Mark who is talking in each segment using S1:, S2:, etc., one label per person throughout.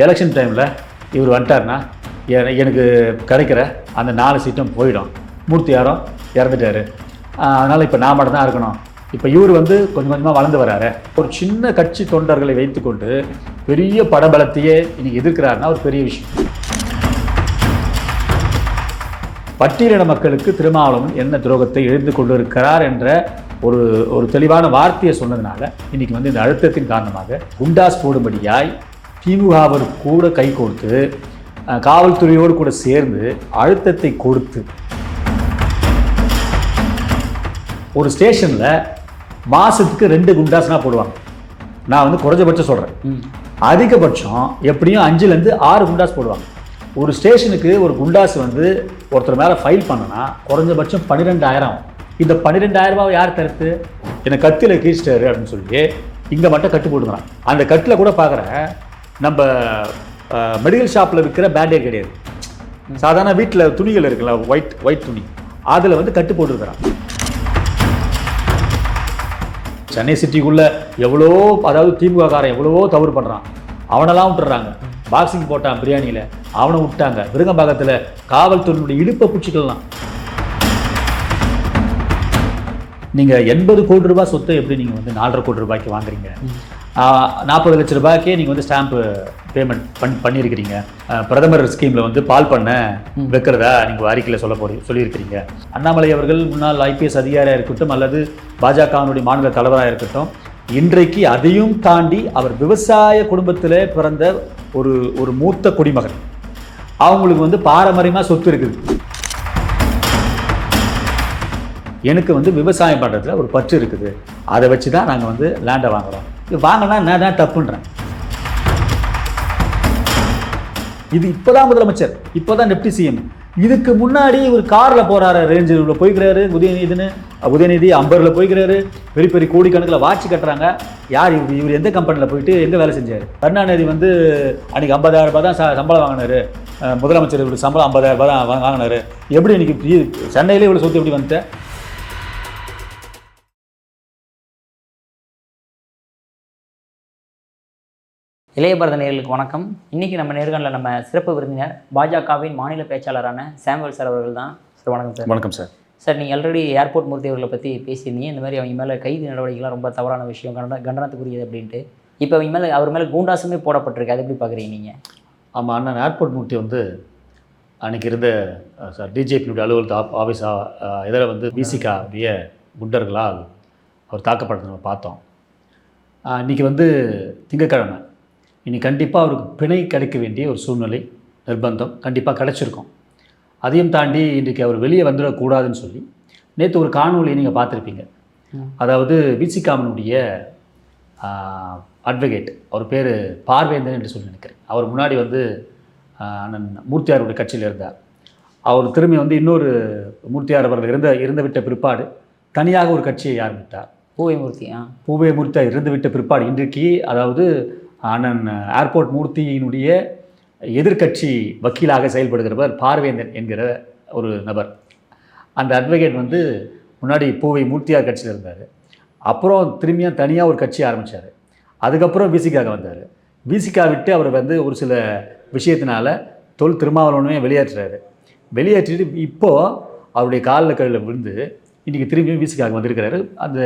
S1: Election டைமில் இவர் வந்துட்டார்னா எனக்கு கிடைக்கிற அந்த 4 சீட்டும் போயிடும். மூர்த்தி யாரும் இறந்துட்டார், அதனால் இப்போ நான் மட்டும் தான் இருக்கணும். இப்போ இவர் வந்து கொஞ்சம் கொஞ்சமாக வளர்ந்து வராரு. ஒரு சின்ன கட்சி தொண்டர்களை வைத்துக்கொண்டு பெரிய படபலத்தையே இன்னைக்கு எதிர்க்கிறாருன்னா ஒரு பெரிய விஷயம். பட்டியலின மக்களுக்கு திருமாவளவன் என்ன துரோகத்தை எழுந்து கொண்டு இருக்கிறார் என்ற ஒரு தெளிவான வார்த்தையை சொன்னதுனால இன்னைக்கு வந்து இந்த அழுத்தத்தின் காரணமாக குண்டாஸ் போடும்படியாய் திமுகவிற்கு கூட கை கொடுத்து காவல்துறையோடு கூட சேர்ந்து அழுத்தத்தை கொடுத்து ஒரு ஸ்டேஷனில் மாதத்துக்கு 2 குண்டாஸ்னா போடுவாங்க. நான் வந்து குறைஞ்சபட்சம் சொல்கிறேன், அதிகபட்சம் எப்படியும் 5லேருந்து 6 குண்டாஸ் போடுவாங்க. ஒரு ஸ்டேஷனுக்கு ஒரு குண்டாஸ் வந்து ஒருத்தர் மேலே ஃபைல் பண்ணனா குறைஞ்சபட்சம் 12,000. இந்த 12,000 யார் தடுத்து என்னை கத்தியில் கீழ்ச்சிட்டாரு அப்படின்னு சொல்லி இங்கே மட்டும் கட்டு போட்டுக்கிறான். அந்த கட்டில் கூட பார்க்குறேன், நம்ம மெடிக்கல் ஷாப்பில் விற்கிற பேண்டேட் கிடையாது, சாதாரண வீட்டில் துணிகள் இருக்குல்ல, ஒயிட் துணி, அதில் வந்து கட்டு போட்டுருக்கிறான். சென்னை சிட்டிக்குள்ளே எவ்வளோ, அதாவது திமுக காரன் எவ்வளவோ தவறு பண்ணுறான், அவனெல்லாம் விட்டுறாங்க. பாக்ஸிங் போட்டான் பிரியாணியில், அவனை விட்டாங்க. விருங்கம்பாக்கத்தில் காவல்துறையினுடைய இடுப்பை பிடிச்சிக்கலாம். நீங்கள் 80 கோடி ரூபாய் சொத்தை எப்படி நீங்கள் வந்து 4.5 கோடி ரூபாய்க்கு வாங்குறீங்க? 40 லட்ச ரூபாய்க்கே நீங்கள் வந்து ஸ்டாம்ப்பு பேமெண்ட் பண்ணியிருக்கிறீங்க. பிரதமர் ஸ்கீமில் வந்து பால் பண்ண வைக்கிறதா நீங்கள் அறிக்கையில் சொல்லியிருக்கிறீங்க. அண்ணாமலை அவர்கள் முன்னாள் IPS அதிகாரியாக இருக்கட்டும் அல்லது பாஜகவினுடைய மாநில தலைவராக இருக்கட்டும், இன்றைக்கு அதையும் தாண்டி அவர் விவசாய குடும்பத்தில் பிறந்த ஒரு மூத்த குடிமகன். அவங்களுக்கு வந்து பாரம்பரியமாக சொத்து இருக்குது. எனக்கு வந்து விவசாயம் பண்ணுறதுல ஒரு பற்று இருக்குது, அதை வச்சு தான் நாங்கள் வந்து லேண்டை வாங்குகிறோம். இது வாங்கினா நான் தப்புன்றேன். இது இப்போ தான் முதலமைச்சர், இப்போ தான் டெப்டி CM. இதுக்கு முன்னாடி ஒரு காரில் போகிறாரு, ரேஞ்சில் போய்க்கிறாரு, உதயநிதி அம்பரில் போய்க்கிறாரு, பெரிய பெரிய கோடிக்கணக்கில் வாட்சி கட்டுறாங்க. யார் இவர் எந்த கம்பெனியில் போயிட்டு எங்கே வேலை செஞ்சார்? கருணாநிதி வந்து அன்றைக்கி 50,000 ரூபாய் தான் சம்பளம் வாங்கினார். முதலமைச்சர் இவர் சம்பளம் 50,000 ரூபாய் தான் வாங்கினார். எப்படி இன்றைக்கி சென்னையிலே இவ்வளோ சொத்து எப்படி வந்துட்டேன்?
S2: இளைய பாரத நேயர்களுக்கு வணக்கம். இன்றைக்கி நம்ம நேர்காணலில் நம்ம சிறப்பு விருந்தினர் பாஜகவின் மாநில பேச்சாளரான சாமுவேல் சார் அவர்கள் தான். சார் வணக்கம் சார்.
S1: வணக்கம் சார்.
S2: சார், நீங்கள் ஆல்ரெடி ஏர்போர்ட் மூர்த்தி அவர்களை பற்றி பேசியிருந்தீங்க. இந்த மாதிரி அவங்க மேலே கைது நடவடிக்கைலாம் ரொம்ப தவறான விஷயம், கண்டனத்துக்குரியது அப்படின்ட்டு. இப்போ அவர் மேலே குண்டாசுமே போடப்பட்டிருக்கு, அது எப்படி பார்க்குறீங்க நீங்கள்?
S1: ஆமாம், அண்ணன் ஏர்போர்ட் மூர்த்தி வந்து அன்றைக்கி இருந்த டிஜிபியுடைய அலுவலக ஆஃபீஸ் இதில் வந்து விசிகாவுடைய குண்டர்களால் அவர் தாக்கப்படுறதை நம்ம பார்த்தோம். இன்றைக்கி வந்து திங்கட்கிழமை, இனி கண்டிப்பாக அவருக்கு பிணை கிடைக்க வேண்டிய ஒரு சூழ்நிலை, நிர்பந்தம் கண்டிப்பாக கிடச்சிருக்கும். அதையும் தாண்டி இன்றைக்கி அவர் வெளியே வந்துடக்கூடாதுன்னு சொல்லி நேற்று ஒரு காணொலியை நீங்கள் பார்த்துருப்பீங்க. அதாவது விசிகாவினுடைய அட்வொகேட், அவர் பேர் பார்வேந்தன் என்று சொல்லி நினைக்கிறேன். அவர் முன்னாடி வந்து அண்ணன் மூர்த்தியாருடைய கட்சியில் இருந்தார். அவர் திரும்பி வந்து இன்னொரு மூர்த்தியார் அவர்கள் இறந்து விட்ட பிற்பாடு தனியாக ஒரு கட்சியை ஆரம்பித்தார். பூவே மூர்த்தியார் இறந்து விட்ட பிற்பாடு இன்றைக்கு, அதாவது அண்ணன் ஏர்போர்ட் மூர்த்தியினுடைய எதிர்கட்சி வக்கீலாக செயல்படுகிறவர் பார்வேந்தன் என்கிற ஒரு நபர். அந்த அட்வொகேட் வந்து முன்னாடி பூவை மூர்த்தியார் கட்சியில் இருந்தார். அப்புறம் திரும்பியும் தனியாக ஒரு கட்சி ஆரம்பித்தார். அதுக்கப்புறம் விசிகாக வந்தார். விசிகா விட்டு அவர் வந்து ஒரு சில விஷயத்தினால திருமாவளவனுமே வெளியேற்றிட்டு இப்போது அவருடைய காலில் விழுந்து இன்றைக்கி திரும்பியும் விசிகாக வந்திருக்கிறாரு. அந்த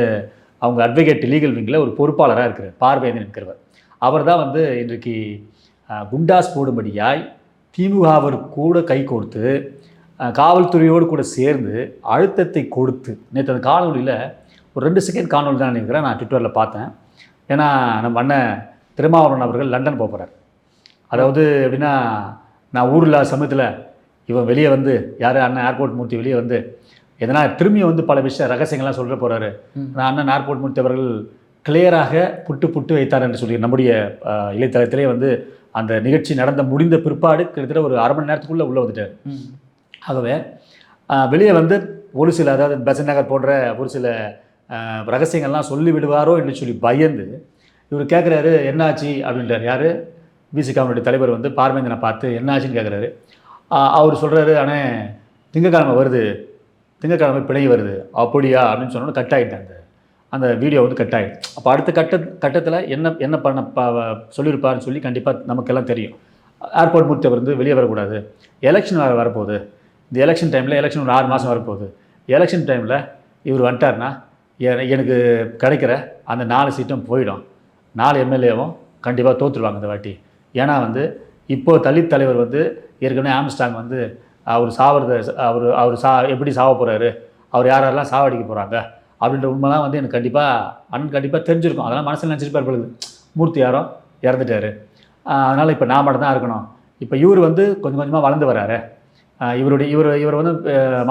S1: அவங்க அட்வொகேட் லீகல் விங்கில் ஒரு பொறுப்பாளராக இருக்கிறார் பார்வேந்தன் இருக்கிறவர். அவர் தான் வந்து இன்றைக்கு குண்டாஸ் போடும்படியாய் திமுகவிற்கு கூட கை கொடுத்து காவல்துறையோடு கூட சேர்ந்து அழுத்தத்தை கொடுத்து, நேற்று அந்த காணொலியில் ஒரு 2 செகண்ட் காணொலி தான் நினைக்கிறேன், நான் ட்விட்டரில் பார்த்தேன். ஏன்னா நம்ம அண்ணன் திருமாவளவன் அவர்கள் லண்டன் போக போகிறார். அதாவது எப்படின்னா, நான் ஊரில் சமயத்தில் இவன் வெளியே வந்து அண்ணன் ஏர்போர்ட் மூர்த்தி வெளியே வந்து எதனா திரும்பியும் வந்து பல விஷயம் ரகசியங்கள்லாம் சொல்ல போகிறாரு. நான் அண்ணன் ஏர்போர்ட் மூர்த்தி அவர்கள் கிளியராக புட்டு வைத்தார் என்று சொல்லி நம்முடைய இளையதளத்திலே வந்து அந்த நிகழ்ச்சி முடிந்த பிற்பாடு கிட்டத்தட்ட ஒரு அரை மணி நேரத்துக்குள்ளே உள்ளே வந்துட்டார். ஆகவே வெளியே வந்து ஒரு சில, அதாவது பெசன்ட் நகர் போன்ற ஒரு சில ரகசியங்கள்லாம் சொல்லி விடுவாரோ என்று சொல்லி பயந்து இவர் கேட்குறாரு, என்னாச்சு அப்படின்றார். யார்? விசிகாவுடைய தலைவர் வந்து பார்வேந்தனை பார்த்து என்னாச்சுன்னு கேட்குறாரு. அவர் சொல்கிறாரு, ஆனால் திங்கட்கிழமை பிணை வருது. அப்படியா அப்படின்னு சொன்னோன்னு கட் ஆகிட்டாங்க. அந்த வீடியோ வந்து கட் ஆகிடும். அப்போ அடுத்த கட்டத்தில் என்ன பண்ண சொல்லியிருப்பாருன்னு சொல்லி கண்டிப்பாக நமக்கெல்லாம் தெரியும். ஏர்போர்ட் மூர்த்தி அவர் வந்து வெளியே வரக்கூடாது, எலெக்ஷன் வரப்போகுது, இந்த எலெக்ஷன் டைமில் எலெக்ஷன் ஒரு 6 மாதம் வரப்போகுது, எலெக்ஷன் டைமில் இவர் வந்துட்டார்னா எனக்கு கிடைக்கிற அந்த 4 சீட்டும் போயிடும், 4 எம்எல்ஏவும் கண்டிப்பாக தோற்றுருவாங்க இந்த வாட்டி. ஏன்னா வந்து இப்போது தலித் தலைவர் வந்து ஏற்கனவே ஆம்ஸ்டாங் வந்து அவர் சாவறத அவர் எப்படி சாவ போகிறாரு, அவர் யாரெல்லாம் சாவடிக்க போகிறாங்க அப்படின்ற உண்மைலாம் வந்து எனக்கு கண்டிப்பாக தெரிஞ்சிருக்கும். அதெல்லாம் மனசில் நினச்சிருப்பார் பொழுது மூர்த்தி யாரோ இறந்துட்டார், அதனால் இப்போ நான் மட்டும் தான் இருக்கணும். இப்போ இவர் வந்து கொஞ்சம் கொஞ்சமாக வளர்ந்து வராரு, இவர் வந்து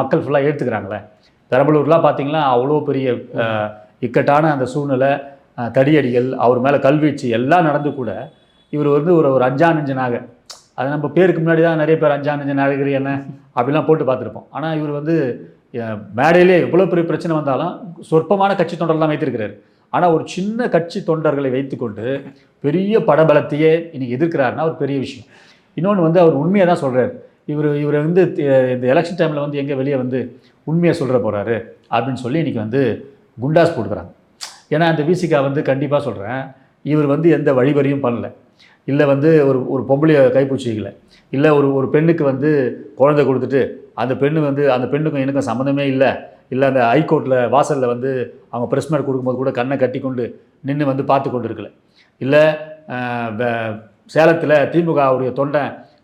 S1: மக்கள் ஃபுல்லாக ஏற்றுக்கிறாங்களே. பெரம்பலூர்லாம் பார்த்தீங்கன்னா அவ்வளோ பெரிய இக்கட்டான அந்த சூழ்நிலை, தடியடிகள், அவர் மேலே கல்வீச்சு எல்லாம் நடந்து கூட இவர் வந்து ஒரு அஞ்சா நெஞ்சனாக, அது நம்ம பேருக்கு முன்னாடி தான் நிறைய பேர் அஞ்சா நெஞ்ச நாயகர் என்ன அப்படிலாம் போட்டு பார்த்துருப்போம். ஆனால் இவர் வந்து மேடையிலே எவ்வளோ பெரிய பிரச்சனை வந்தாலும் சொற்பமான கட்சி தொண்டர்லாம் வைத்திருக்கிறார். ஆனால் ஒரு சின்ன கட்சி தொண்டர்களை வைத்துக்கொண்டு பெரிய படபலத்தையே இன்னைக்கு எதிர்க்கிறாருன்னா ஒரு பெரிய விஷயம். இன்னொன்று வந்து அவர் உண்மையை தான் சொல்கிறார். இவர் வந்து இந்த எலெக்ஷன் டைமில் வந்து எங்கே வெளியே வந்து உண்மையை சொல்கிற போகிறாரு அப்படின்னு சொல்லி இன்றைக்கி வந்து குண்டாஸ் போட்டுக்கிறாங்க. ஏன்னா அந்த விசிகா வந்து கண்டிப்பாக சொல்கிறேன், இவர் வந்து எந்த வழிவரியும் பண்ணல, இல்லை வந்து ஒரு பொம்பளையை கைப்பூச்சிக்கல, இல்லை ஒரு பெண்ணுக்கு வந்து குழந்தை கொடுத்துட்டு அந்த பெண்ணுக்கும் எனக்கும் சம்மந்தமே இல்லை அந்த ஹைகோர்ட்டில் வாசலில் வந்து அவங்க ப்ரெஸ் மீட் கொடுக்கும்போது கூட கண்ணை கட்டி கொண்டு நின்று வந்து பார்த்து கொண்டு இருக்கல, இல்லை சேலத்தில் திமுகவுடைய தொண்டை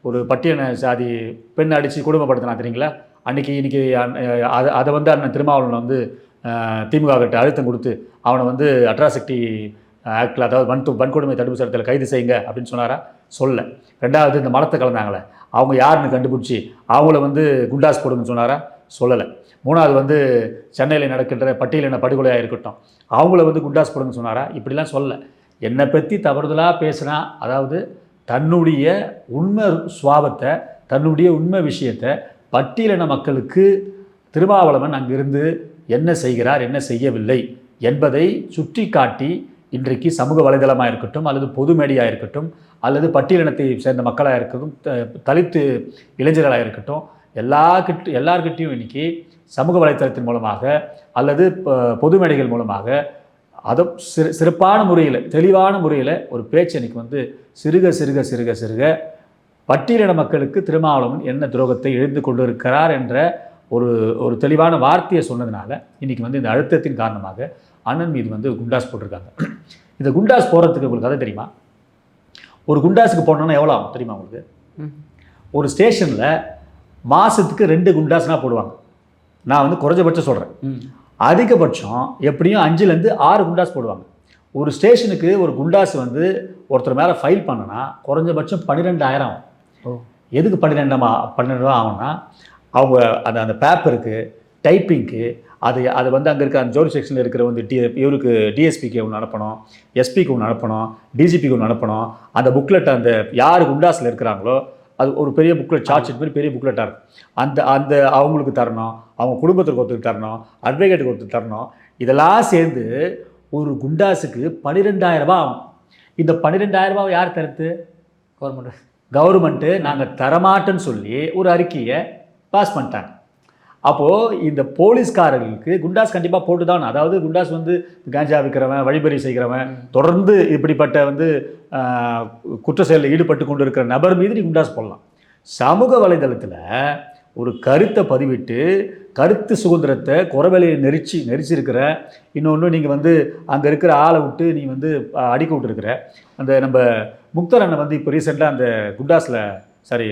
S1: ஒரு பட்டியன சாதி பெண் அடித்து குடும்பப்படுத்தினா தெரியுங்களா, இன்னைக்கு அதை வந்து அண்ணன் திருமாவளவன் வந்து திமுக கிட்ட அழுத்தம் கொடுத்து அவனை வந்து அட்ராசிட்டி ஆக்டில், அதாவது வன்கொடுமை தடுப்பு சட்டத்தில் கைது செய்யுங்க அப்படின்னு சொன்னாரா? சொல்ல. ரெண்டாவது இந்த மலத்தை கலந்தாங்களே அவங்க யாருன்னு கண்டுபிடிச்சி அவங்கள வந்து குண்டாஸ் போடுங்கன்னு சொன்னாரா? சொல்லலை. மூணாவது வந்து சென்னையில் நடக்கின்ற பட்டியலின படுகொலையாக இருக்கட்டும் அவங்கள வந்து குண்டாஸ் போடுங்கன்னு சொன்னாரா? இப்படிலாம் சொல்ல. என்னை பற்றி தவறுதலாக பேசுனா, அதாவது தன்னுடைய உண்மை சுவாபத்தை, தன்னுடைய உண்மை விஷயத்தை பட்டியலின மக்களுக்கு திருமாவளவன் அங்கிருந்து என்ன செய்கிறார் என்ன செய்யவில்லை என்பதை சுற்றி காட்டி இன்றைக்கு சமூக வலைதளமாக இருக்கட்டும், அல்லது பொது மீடியாக இருக்கட்டும், அல்லது பட்டியலினத்தை சேர்ந்த மக்களாக இருக்கட்டும், தலித்து இளைஞர்களாக இருக்கட்டும், எல்லார்கிட்டையும் இன்றைக்கி சமூக வலைத்தளத்தின் மூலமாக அல்லது பொது மேடைகள் மூலமாக அதை சிறப்பான முறையில் தெளிவான முறையில் ஒரு பேச்சு இன்றைக்கி வந்து சிறுக சிறுக சிறுக சிறுக பட்டியலின மக்களுக்கு திருமாவளவன் என்ன துரோகத்தை எழுந்து கொண்டு இருக்கிறார் என்ற ஒரு தெளிவான வார்த்தையை சொன்னதுனால இன்றைக்கி வந்து இந்த அழுத்தத்தின் காரணமாக அண்ணன் மீது வந்து குண்டாஸ் போட்டிருக்காங்க. இந்த குண்டாஸ் போடுறதுக்கு உங்களுக்கு கதை தெரியுமா? ஒரு குண்டாஸுக்கு போனோன்னா எவ்வளோ ஆகும் தெரியுமா உங்களுக்கு? ஒரு ஸ்டேஷனில் மாதத்துக்கு 2 குண்டாஸ்னால் போடுவாங்க. நான் வந்து குறைஞ்சபட்சம் சொல்கிறேன், அதிகபட்சம் எப்படியும் 5லேருந்து 6 குண்டாஸ் போடுவாங்க. ஒரு ஸ்டேஷனுக்கு ஒரு குண்டாஸ் வந்து ஒருத்தர் மேலே ஃபைல் பண்ணனா குறைஞ்சபட்சம் 12,000 ஆகும். எதுக்கு 12 ஆகும்னா அவங்க அந்த பேப்பருக்கு, டைப்பிங்க்கு, அது வந்து அங்கே இருக்க அந்த ஜோடி செக்ஷனில் இருக்கிற வந்து இவருக்கு டிஎஸ்பிக்கு ஒன்று அனுப்பணும், எஸ்பிக்கு ஒன்று அனுப்பணும், டிஜிபிக்கு ஒன்று அனுப்பணும். அந்த புக்லெட் அந்த யார் குண்டாஸில் இருக்கிறாங்களோ அது ஒரு பெரிய புக்லெட், சார்ஜ் ஷீட் மாதிரி பெரிய புக்லெட்டாக இருக்கும். அந்த அவங்களுக்கு தரணும், அவங்க குடும்பத்துக்கு ஒருத்தருக்கு தரணும், அட்வொகேட்டுக்கு ஒருத்தருக்கு தரணும். இதெல்லாம் சேர்ந்து ஒரு குண்டாஸுக்கு 12,000 ரூபாய் ஆகும். இந்த 12,000 ரூபாவை யார் தருது? கவர்மெண்ட்டு நாங்கள் தரமாட்டேன்னு சொல்லி ஒரு அறிக்கையை பாஸ் பண்ணிட்டாங்க. அப்போது இந்த போலீஸ்காரர்களுக்கு குண்டாஸ் கண்டிப்பாக போட்டு தான், அதாவது குண்டாஸ் வந்து காஞ்சா விற்கிறவன், வழிபறி செய்கிறவன், தொடர்ந்து இப்படிப்பட்ட வந்து குற்ற செயலில் ஈடுபட்டு கொண்டு இருக்கிற நபர் மீது நீ குண்டாஸ் போடலாம். சமூக வலைதளத்தில் ஒரு கருத்தை பதிவிட்டு கருத்து சுதந்திரத்தை குறவலையை நெரிச்சிருக்கிற, இன்னொன்று நீங்கள் வந்து அங்கே இருக்கிற ஆளை விட்டு நீ வந்து அடிக்க விட்டுருக்கிற அந்த நம்ம முக்தர் அண்ணன் வந்து இப்போ ரீசெண்டாக அந்த குண்டாஸில் சரி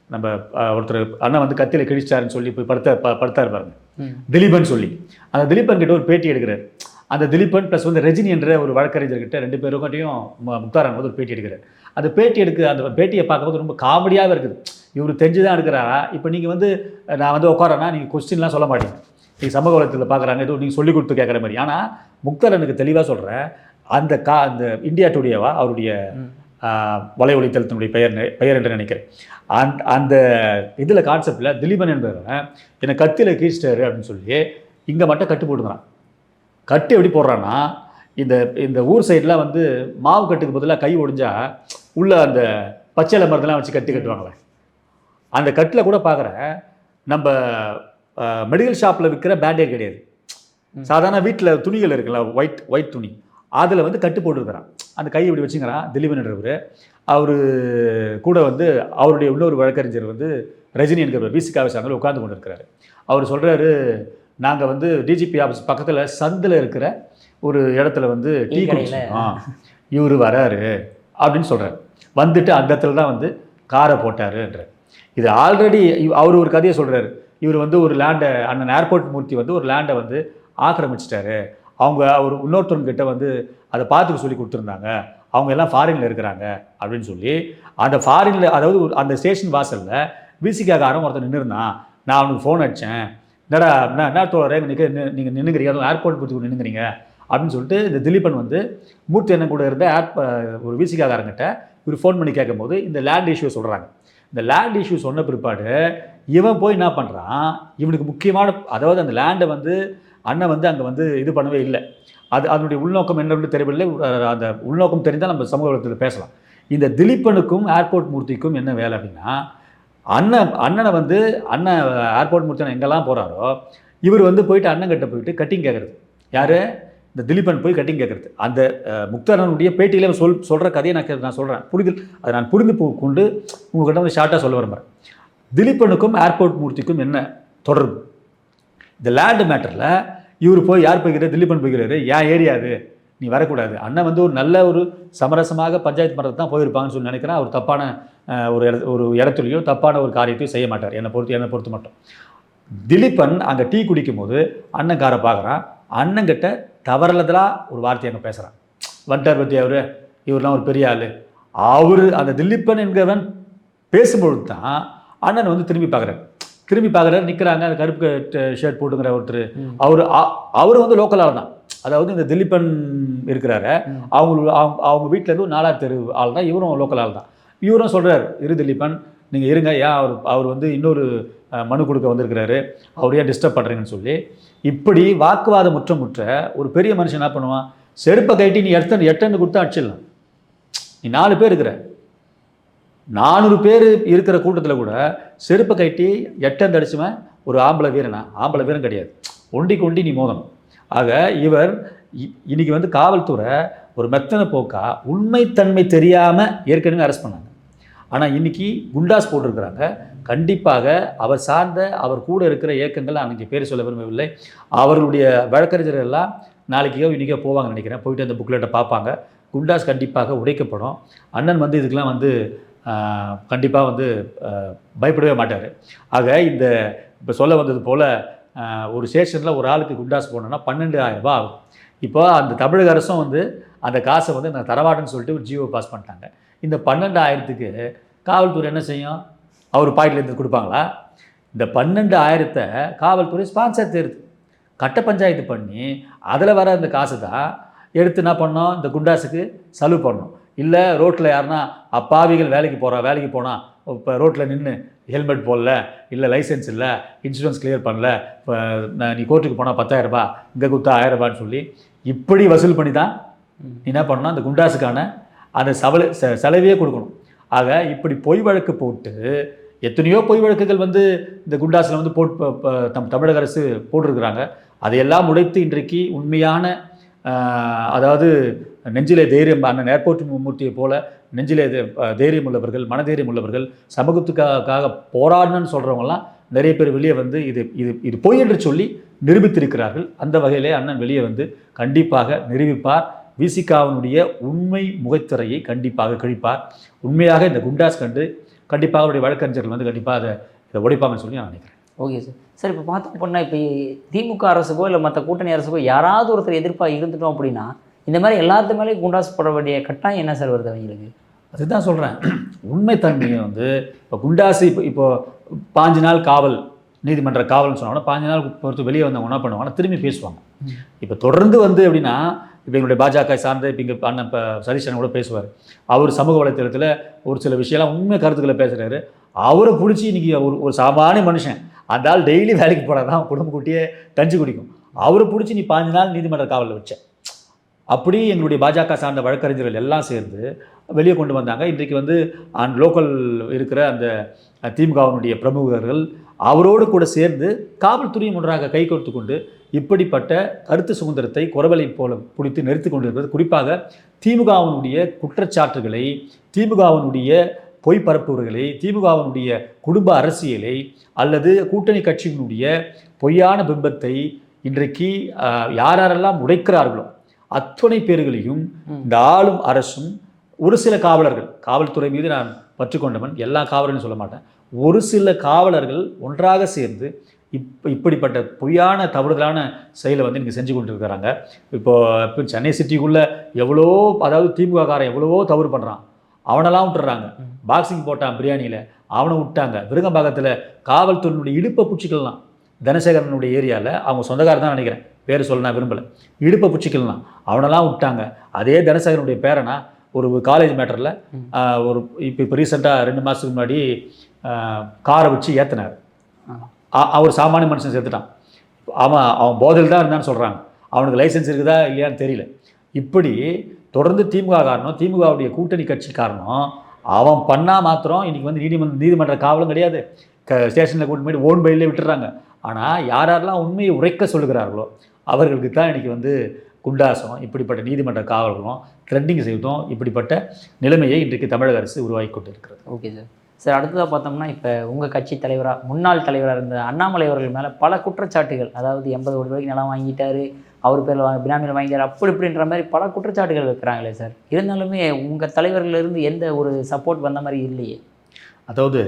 S1: நம்ம ஒருத்தர் அண்ணன் வந்து கத்தியில் கிழிச்சாருன்னு சொல்லி போய் படுத்தார் பாருங்க, திலீபன் சொல்லி. அந்த திலீபன் கிட்ட ஒரு பேட்டி எடுக்கிறார். அந்த திலீபன் ப்ளஸ் வந்து ரஜினி என்ற ஒரு வழக்கறிஞர்கிட்ட 2 பேருக்கிட்டையும் முக்தார் அண்ணன் வந்து ஒரு பேட்டி எடுக்கிறார். அந்த பேட்டியை பார்க்கும்போது ரொம்ப காமெடியாகவே இருக்குது. இவர் தெரிஞ்சுதான் எடுக்கிறாரா? இப்போ நீங்கள் வந்து நான் வந்து உட்காரன்னா நீங்கள் கொஸ்டின்லாம் சொல்ல மாட்டீங்க, நீங்கள் சமூக வலைத்தளத்தில் பார்க்குறாங்க, ஏதோ நீங்கள் சொல்லிக் கொடுத்து கேட்குற மாதிரி. ஆனால் முக்தார் எனக்கு தெளிவாக சொல்கிறேன், அந்த இந்தியா டுடேவா அவருடைய வலை ஒளித்தளத்தினுடைய பெயர் என்று நினைக்கிறேன். அந்த இதில் கான்செப்டில் திலீபன் என்பவன் என்னை கத்தியில் கீழ்ச்சிட்டாரு அப்படின்னு சொல்லி இங்கே மட்டும் கட்டு போட்டுக்கிறான். கட்டு எப்படி போடுறான்னா, இந்த ஊர் சைடெலாம் வந்து மாவு கட்டுக்கு பதிலாக கை ஒடிஞ்சா உள்ள அந்த பச்சையில மருந்தெல்லாம் வச்சு கட்டுவாங்களே, அந்த கட்டில் கூட பார்க்குற நம்ம மெடிக்கல் ஷாப்பில் விற்கிற பேண்டேட் கிடையாது. சாதாரண வீட்டில் துணிகள் இருக்குல்ல, ஒயிட் துணி, அதில் வந்து கட்டு போட்டுருக்கிறான். அந்த கையை இப்படி வச்சுக்கிறான் திலீபன்ன்றவர். அவர் கூட வந்து அவருடைய இன்னொரு வழக்கறிஞர் வந்து ரஜினி என்கிறவர் விசிகாவை சார்ந்த உட்கார்ந்து கொண்டு இருக்கிறாரு. அவர் சொல்கிறாரு, நாங்கள் வந்து டிஜிபி ஆஃபீஸ் பக்கத்தில் சந்தில் இருக்கிற ஒரு இடத்துல வந்து டீ குடிச்சோம், இவர் வராரு அப்படின்னு சொல்கிறார். வந்துட்டு அந்த இடத்துல தான் வந்து காரை போட்டாருன்ற. இது ஆல்ரெடி அவர் ஒரு கதையை சொல்கிறாரு. இவர் வந்து ஒரு லேண்டை, அண்ணன் ஏர்போர்ட் மூர்த்தி வந்து ஒரு லேண்டை வந்து ஆக்கிரமிச்சிட்டாரு. அவர் இன்னொருத்தவங்கிட்ட வந்து அதை பார்த்துக்க சொல்லி கொடுத்துருந்தாங்க, அவங்க எல்லாம் ஃபாரினில் இருக்கிறாங்க அப்படின்னு சொல்லி, அந்த ஃபாரினில், அதாவது அந்த ஸ்டேஷன் வாசலில் விசிகாரன் ஒருத்தர் நின்றுருந்தான். நான் அவனுக்கு ஃபோன் அடித்தேன், என்னடா என்ன தோழரே நீங்கள் நின்றுங்கிறீங்க, அதுவும் ஏர்போர்ட் மூர்த்தி நின்றுங்கிறீங்க அப்படின்னு சொல்லிட்டு இந்த திலீபன் வந்து மூர்த்தி அண்ணன் கூட இருந்த ஒரு விசிகாரங்கிட்ட இவர் ஃபோன் பண்ணி கேட்கும்போது இந்த லேண்ட் இஷ்யூ சொல்கிறாங்க. இந்த லேண்ட் இஷ்யூ சொன்ன பிற்பாடு இவன் போய் என்ன பண்ணுறான், இவனுக்கு முக்கியமான, அதாவது அந்த லேண்டை வந்து அண்ணன் வந்து அங்கே வந்து இது பண்ணவே இல்லை. அதனுடைய உள்நோக்கம் என்னன்னு தெரியவில்லை. அந்த உள்நோக்கம் தெரிந்தால் நம்ம சமூக வலைத்தளத்தில் பேசலாம். இந்த திலீபனுக்கும் ஏர்போர்ட் மூர்த்திக்கும் என்ன வேலை அப்படின்னா, அண்ணனை வந்து அண்ணன் ஏர்போர்ட் மூர்த்தி எங்கெல்லாம் போகிறாரோ இவர் வந்து போயிட்டு அண்ணங்கிட்ட போயிட்டு கட்டிங் கேட்குறது. யார்? இந்த திலீபன் போய் கட்டிங் கேட்குறது. அந்த முக்தாரனுடைய பேட்டியில் சொல்கிற கதையை நான் சொல்கிறேன், புரிதல், அதை நான் புரிந்து கொண்டு உங்கள்கிட்ட வந்து ஷார்ட்டாக சொல்ல விரும்புகிறேன். திலீபனுக்கும் ஏர்போர்ட் மூர்த்திக்கும் என்ன தொடர்பு? இந்த லேண்டு மேட்டரில் இவர் போய் யார் போய்கிறார், திலீபன் போய்கிறாரு, ஏன் ஏரியா அது, நீ வரக்கூடாது. அண்ணன் வந்து ஒரு நல்ல ஒரு சமரசமாக பஞ்சாயத்து மன்றத்தை தான் போயிருப்பாங்கன்னு சொல்லி நினைக்கிறேன். அவர் தப்பான ஒரு இடத்துலையோ தப்பான ஒரு காரியத்தையும் செய்ய மாட்டார், என்னை பொறுத்து மட்டும். திலீபன் அங்கே டீ குடிக்கும் போது அண்ணன் காரை பார்க்குறான். அண்ணங்கிட்ட தவறலதெல்லாம் ஒரு வார்த்தை அங்கே பேசுகிறான். வந்துட்டார் பற்றி இவரெலாம் ஒரு பெரிய ஆள். அந்த திலீபன் என்கிறவன் பேசும்பொழுது தான் அண்ணன் வந்து திரும்பி பார்க்குறாரு. நிற்கிறாங்க அந்த கருப்பு ஷர்ட் போட்டுங்கிற ஒருத்தர். அவர் வந்து லோக்கல் ஆள் தான். அதாவது இந்த திலீபன் இருக்கிறாரு, அவங்க வீட்டிலேருந்து ஒரு 4வது தெரு ஆள் தான், இவரும் லோக்கல் ஆள் தான். இவரும் சொல்கிறார், திலீபன் நீங்கள் இருங்க, ஏன் அவர் வந்து இன்னொரு மனு கொடுக்க வந்திருக்கிறாரு, அவர் ஏன் டிஸ்டர்ப் பண்ணுறீங்கன்னு சொல்லி இப்படி வாக்குவாதம் முற்ற ஒரு பெரிய மனுஷன் என்ன பண்ணுவான், செருப்பை கட்டி நீ எட்டன்னு கொடுத்தா அடிச்சிடலாம். நீ 4 பேர் இருக்கிற, 400 பேர் இருக்கிற கூட்டத்தில் கூட செருப்பை கட்டி எட்டந்து அடிச்சுவன் ஒரு ஆம்பளை வீரன் கிடையாது. ஒண்டி நீ மோதணும். ஆக இவர் இன்னைக்கு வந்து காவல்துறை ஒரு மெத்தனை போக்கா உண்மைத்தன்மை தெரியாமல் ஏற்கனவே அரெஸ்ட் பண்ணாங்க. ஆனால் இன்றைக்கி குண்டாஸ் போட்டிருக்கிறாங்க. கண்டிப்பாக அவர் சார்ந்த அவர் கூட இருக்கிற இயக்கங்கள், அன்றைக்கி பேர் சொல்ல விரும்பவில்லை, அவர்களுடைய வழக்கறிஞர்கள் எல்லாம் நாளைக்கோ இன்றைக்கோ போவாங்கன்னு நினைக்கிறேன். போயிட்டு அந்த புக்லெட்டை பார்ப்பாங்க. குண்டாஸ் கண்டிப்பாக உடைக்கப்படும். அண்ணன் வந்து இதுக்கெலாம் வந்து கண்டிப்பாக வந்து பயப்படவே மாட்டார். ஆக இந்த இப்போ சொல்ல வந்தது போல் ஒரு ஸ்டேஷனில் ஒரு ஆளுக்கு குண்டாஸ் போனோன்னா 12,000 ரூபாய் ஆகும். இப்போ அந்த தமிழக அரசும் வந்து அந்த காசை வந்து நான் தரமாட்டேன்னு சொல்லிட்டு ஒரு ஜியோ பாஸ் பண்ணிட்டாங்க. இந்த 12,000க்கு காவல்துறை என்ன செய்யும்? அவர் பாக்கெட்லேருந்து கொடுப்பாங்களா? இந்த 12,000 காவல்துறை ஸ்பான்சர் தேர்து கட்ட பஞ்சாயத்து பண்ணி அதில் வர அந்த காசு தான் எடுத்து என்ன பண்ணோம், இந்த குண்டாஸுக்கு செலவு பண்ணணும். இல்லை ரோட்டில் யாருன்னா அப்பாவிகள் வேலைக்கு போனால் இப்போ ரோட்டில் நின்று ஹெல்மெட் போடல, இல்லை லைசன்ஸ் இல்லை, இன்சூரன்ஸ் கிளியர் பண்ணல, இப்போ நீ கோர்ட்டுக்கு போனால் 10,000 ரூபாய், இங்கே கொடுத்தா 1000 ரூபான்னு சொல்லி இப்படி வசூல் பண்ணி தான் என்ன பண்ணணும், அந்த குண்டாஸுக்கான அந்த செலவையே கொடுக்கணும். ஆக இப்படி பொய் வழக்கு போட்டு எத்தனையோ பொய் வழக்குகள் வந்து இந்த குண்டாஸில் வந்து தமிழக அரசு போட்டிருக்கிறாங்க. அதையெல்லாம் உடைத்து இன்றைக்கு உண்மையான, அதாவது நெஞ்சிலே தைரியம், அண்ணன் ஏர்போர்ட் மூர்த்தியை போல நெஞ்சிலே தைரியம் உள்ளவர்கள், மனதைரியம் உள்ளவர்கள், சமூகத்துக்காக போராடணும்னு சொல்கிறவங்கலாம் நிறைய பேர் வெளியே வந்து இது பொய் என்று சொல்லி நிரூபித்திருக்கிறார்கள். அந்த வகையிலே அண்ணன் வெளியே வந்து கண்டிப்பாக நிரூபிப்பார். விசிகாவினுடைய உண்மை முகத்திரையை கண்டிப்பாக கழிப்பார். உண்மையாக இந்த குண்டாஸ் கண்டிப்பாக அவருடைய வழக்கறிஞர்கள் வந்து கண்டிப்பாக இதை உடைப்பாங்கன்னு சொல்லி நான் நினைக்கிறேன்.
S2: Okay sir. இப்போ பார்த்தோம் அப்படின்னா, இப்போ திமுக அரசுக்கோ இல்லை மற்ற கூட்டணி அரசுக்கோ யாராவது ஒருத்தர் எதிர்ப்பாக இருந்துட்டோம் அப்படின்னா இந்த மாதிரி எல்லாத்து மேலேயும் குண்டாஸ் போட வேண்டிய கட்டாயம் என்ன சார் வருது அவங்களுக்கு? அதுதான் சொல்கிறேன்.
S1: உண்மைத்தன்மையை வந்து இப்போ குண்டாஸ் இப்போ 5 நாள் காவல், நீதிமன்ற காவல்னு சொன்னாங்கன்னா 5 நாள் பொறுத்து வெளியே வந்தவங்க என்ன பண்ணுவாங்கன்னா திரும்பி பேசுவாங்க. இப்போ தொடர்ந்து வந்து எப்படின்னா, இப்போ எங்களுடைய பாஜக சார்ந்த இப்போ இங்கே அண்ணன் இப்போ சதீஷன் கூட பேசுவார். அவர் சமூக வலைத்தளத்தில் ஒரு சில விஷயம்லாம் உண்மை கருத்துக்களை பேசுகிறாரு. அவரை பிடிச்சி இன்றைக்கி ஒரு சாமானிய மனுஷன், அந்த ஆள் டெய்லி வேலைக்கு போனால் குடும்ப குட்டியே கஞ்சி குடிக்கும், அவரை பிடிச்சி நீ 5 நாள் நீதிமன்ற காவலில் வச்ச. அப்படி எங்களுடைய பாஜக சார்ந்த வழக்கறிஞர்கள் எல்லாம் சேர்ந்து வெளியே கொண்டு வந்தாங்க. இன்றைக்கு வந்து லோக்கல் இருக்கிற அந்த திமுகவினுடைய பிரமுகர்கள் அவரோடு கூட சேர்ந்து காவல்துறையும் ஒன்றாக கை கோர்த்து கொண்டு இப்படிப்பட்ட கருத்து சுதந்திரத்தை குரவலை போல பிடித்து நிறுத்தி கொண்டிருக்கிறது. குறிப்பாக திமுகவினுடைய குற்றச்சாட்டுகளை, திமுகவினுடைய பொய் பரப்புவர்களை, திமுகவினுடைய குடும்ப அரசியலை அல்லது கூட்டணி கட்சியினுடைய பொய்யான பிம்பத்தை இன்றைக்கு யாரெல்லாம் உடைக்கிறார்களோ அத்தனை பேர்களையும் இந்த ஆளும் அரசும் ஒரு சில காவலர்கள், காவல்துறை மீது நான் பற்றுக்கொண்டவன், எல்லா காவலர்களும் சொல்ல மாட்டேன், ஒரு சில காவலர்கள் ஒன்றாக சேர்ந்து இப்படிப்பட்ட பொய்யான தவறுதலான செயலை வந்து இங்கே செஞ்சு கொண்டு இருக்கிறாங்க. இப்போ சென்னை சிட்டிக்குள்ளே எவ்வளோ, அதாவது திமுக காரன் எவ்வளவோ தவறு பண்ணுறான், அவனெல்லாம் விட்டுறாங்க. பாக்ஸிங் போட்டான் பிரியாணியில், அவனை விட்டாங்க. விருங்கம்பாக்கத்தில் காவல்துறையினுடைய இடுப்பை பூச்சிக்கலாம், தனசேகரனுடைய ஏரியாவில், அவங்க சொந்தக்காரர் தான் நினைக்கிறேன், பேர் சொல்ல நான் விரும்பலை, இடுப்பை பூச்சிக்கலாம், அவனெல்லாம் விட்டாங்க. அதே தனசேகரனுடைய பேரனா ஒரு காலேஜ் மேட்டரில் ஒரு இப்போ ரீசெண்டாக 2 மாதத்துக்கு முன்னாடி காரை வச்சு ஏற்றினார். அவர் சாமானிய மனுஷன் சேர்த்துட்டான். அவன் போதையில் தான் இருந்தான்னு சொல்கிறாங்க. அவனுக்கு லைசன்ஸ் இருக்குதா இல்லையான்னு தெரியல. இப்படி தொடர்ந்து திமுக காரணம், திமுகவுடைய கூட்டணி கட்சி காரணம், அவன் பண்ணால் மாத்திரம் இன்றைக்கி வந்து நீதிமன்ற காவலும் கிடையாது, ஸ்டேஷனில் கூட்டு போய்ட்டு ஓன் பையிலே விட்டுறாங்க. ஆனால் யாரெல்லாம் உண்மையை உரைக்க சொல்லுகிறார்களோ அவர்களுக்கு தான் இன்றைக்கி வந்து குண்டாசம், இப்படிப்பட்ட நீதிமன்ற காவல்களும் ட்ரெண்டிங் செய்வதும், இப்படிப்பட்ட நிலைமையை இன்றைக்கு தமிழக அரசு உருவாக்கி கொண்டு இருக்கிறது.
S2: Okay sir. சார், அடுத்ததாக பார்த்தோம்னா, இப்போ உங்கள் கட்சி தலைவராக, முன்னாள் தலைவராக இருந்த அண்ணாமலை அவர்கள் மேலே பல குற்றச்சாட்டுகள், அதாவது 80 கோடி ரூபாய்க்கு நிலம் வாங்கிட்டாரு, அவர் பேரில் பினாமியில் வாங்கிட்டார், அப்படி இப்படின்ற மாதிரி பல குற்றச்சாட்டுகள் வைக்கிறாங்களே சார். இருந்தாலுமே உங்கள் தலைவர்களிருந்து எந்த ஒரு சப்போர்ட் வந்த மாதிரி இல்லையே.
S1: அதாவது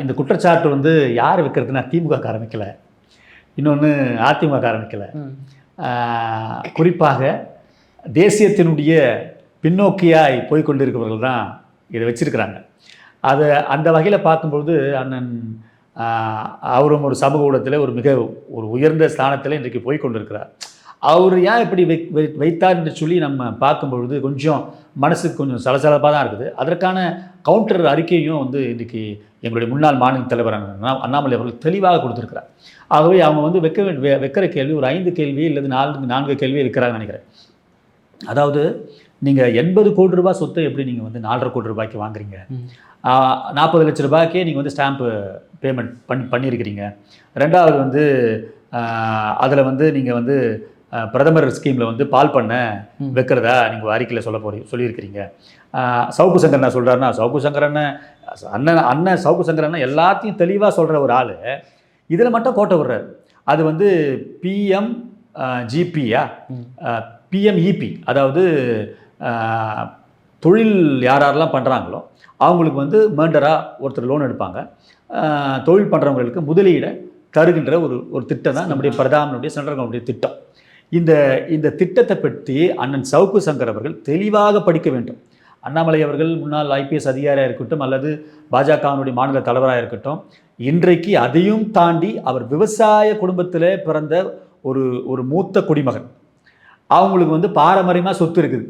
S1: இந்த குற்றச்சாட்டு வந்து யார் வைக்கிறதுனா திமுக ஆரம்பிக்கலை, இன்னொன்று அதிமுக ஆரம்பிக்கலை, குறிப்பாக தேசியத்தினுடைய பின்னோக்கியாய் போய்கொண்டிருக்கிறவர்கள் தான் இதை வச்சிருக்கிறாங்க. அதை அந்த வகையில் பார்க்கும்பொழுது அண்ணன் அவரும் ஒரு சமூக ஊடகத்தில் ஒரு உயர்ந்த ஸ்தானத்தில் இன்றைக்கு போய் கொண்டிருக்கிறார். அவர் ஏன் இப்படி வைத்தார் என்று சொல்லி நம்ம பார்க்கும்பொழுது கொஞ்சம் மனசுக்கு கொஞ்சம் சலசலப்பாக தான் இருக்குது. அதற்கான கவுண்டர் அறிக்கையும் வந்து இன்றைக்கி எங்களுடைய முன்னாள் மாநில தலைவர் அண்ணாமலை அவர்கள் தெளிவாக கொடுத்துருக்கிறார். ஆகவே அவங்க வந்து வைக்கிற கேள்வி ஒரு 5 கேள்வி இல்லது 4 கேள்வி இருக்கிறாங்கன்னு நினைக்கிறேன். அதாவது நீங்கள் 80 கோடி ரூபாய் சொத்தை எப்படி நீங்கள் வந்து 4.5 கோடி ரூபாய்க்கு வாங்குறீங்க, 40 லட்ச ரூபாய்க்கே நீங்கள் வந்து ஸ்டாம்ப்பு பேமெண்ட் பண்ணியிருக்கிறீங்க. ரெண்டாவது வந்து அதில் வந்து நீங்கள் வந்து பிரதமர் ஸ்கீமில் வந்து பால் பண்ண வைக்கிறதா நீங்கள் அறிக்கையில் சொல்லியிருக்கிறீங்க. சவுக்கு சங்கர் என்ன சொல்கிறாருன்னா, சவுக்கு சங்கர் அண்ணன் சவுக்கு சங்கர் அண்ணன் எல்லாத்தையும் தெளிவாக சொல்கிற ஒரு ஆள் இதில் மட்டும் கோட்டை விடுறாரு. அது வந்து பிஎம்ஜிபியா பிஎம்இபி, அதாவது தொழில் யாரெல்லாம் பண்ணுறாங்களோ அவங்களுக்கு வந்து மேண்டராக ஒருத்தர் லோன் எடுப்பாங்க, தொழில் பண்ணுறவங்களுக்கு முதலீடை தருகின்ற ஒரு திட்டம் தான் நம்முடைய பிரதமனுடைய சென்ட்ரல் கவர்மெண்ட்டுடைய திட்டம். இந்த திட்டத்தை பற்றி அண்ணன் சவுக்கு சங்கர் அவர்கள் தெளிவாக படிக்க வேண்டும். அண்ணாமலை அவர்கள் முன்னாள் ஐபிஎஸ் அதிகாரியாக இருக்கட்டும் அல்லது பாஜகவினுடைய மாநில தலைவராக இருக்கட்டும், இன்றைக்கு அதையும் தாண்டி அவர் விவசாய குடும்பத்தில் பிறந்த ஒரு மூத்த குடிமகன். அவங்களுக்கு வந்து பாரம்பரியமாக சொத்து இருக்குது.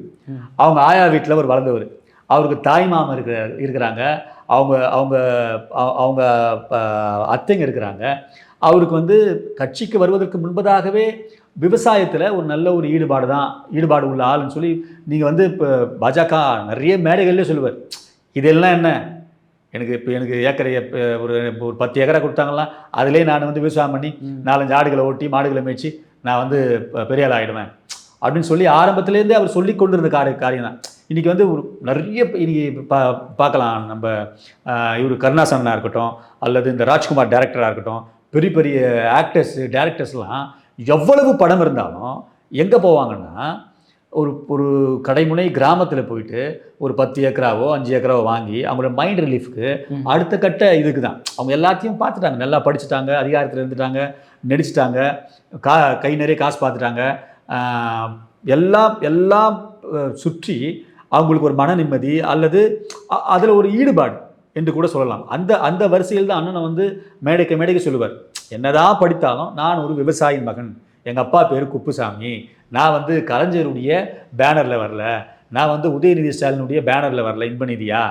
S1: அவங்க ஆயா வீட்டில் ஒரு வளர்ந்தவர், அவருக்கு தாய் மாமன் இருக்கிறாங்க, அவங்க அவங்க அவங்க அத்தைங்க இருக்கிறாங்க. அவருக்கு வந்து கட்சிக்கு வருவதற்கு முன்பதாகவே விவசாயத்தில் ஒரு நல்ல ஒரு ஈடுபாடு உள்ள ஆளுன்னு சொல்லி நீங்கள் வந்து இப்போ பாஜக நிறைய மேடைகள்லேயே சொல்லுவார். இதெல்லாம் என்ன, எனக்கு ஏக்கரை ஒரு 10 ஏக்கரை கொடுத்தாங்களா, அதிலே நான் வந்து விவசாயம் பண்ணி 4-5 ஆடுகளை ஓட்டி மாடுகளை மேய்ச்சி நான் வந்து பெரிய ஆள் ஆகிடுவேன் அப்படின்னு சொல்லி ஆரம்பத்துலேருந்தே அவர் சொல்லி கொண்டிருந்த காரியம் தான். இன்றைக்கி வந்து ஒரு நிறைய இன்றைக்கி பார்க்கலாம். நம்ம இவர் கருணாசனாக இருக்கட்டும் அல்லது இந்த ராஜ்குமார் டைரக்டராக இருக்கட்டும், பெரிய பெரிய ஆக்டர்ஸ் டைரக்டர்ஸ்லாம் எவ்வளவு படம் இருந்தாலும் எங்கே போவாங்கன்னா ஒரு கடைமுனை கிராமத்தில் போயிட்டு ஒரு 10 ஏக்கராவோ 5 ஏக்கராவோ வாங்கி அவங்களோட மைண்ட் ரிலீஃப்க்கு அடுத்த கட்ட இதுக்கு தான். அவங்க எல்லாத்தையும் பார்த்துட்டாங்க, நல்லா படிச்சுட்டாங்க, அதிகாரத்தில் இருந்துட்டாங்க, நடிச்சிட்டாங்க, கை நிறைய காசு பார்த்துட்டாங்க, எல்லாம் சுற்றி அவங்களுக்கு ஒரு மன நிம்மதி அல்லது அதில் ஒரு ஈடுபாடு என்று கூட சொல்லலாம். அந்த வரிசையில் தான் அண்ணனை வந்து மேடைக்கு சொல்லுவார், என்னதான் படித்தாலும் நான் ஒரு விவசாயி மகன், எங்கள் அப்பா பேர் குப்புசாமி, நான் வந்து கலைஞருடைய பேனரில் வரல, நான் வந்து உதயநிதி ஸ்டாலினுடைய பேனரில் வரல, இன்பநிதியா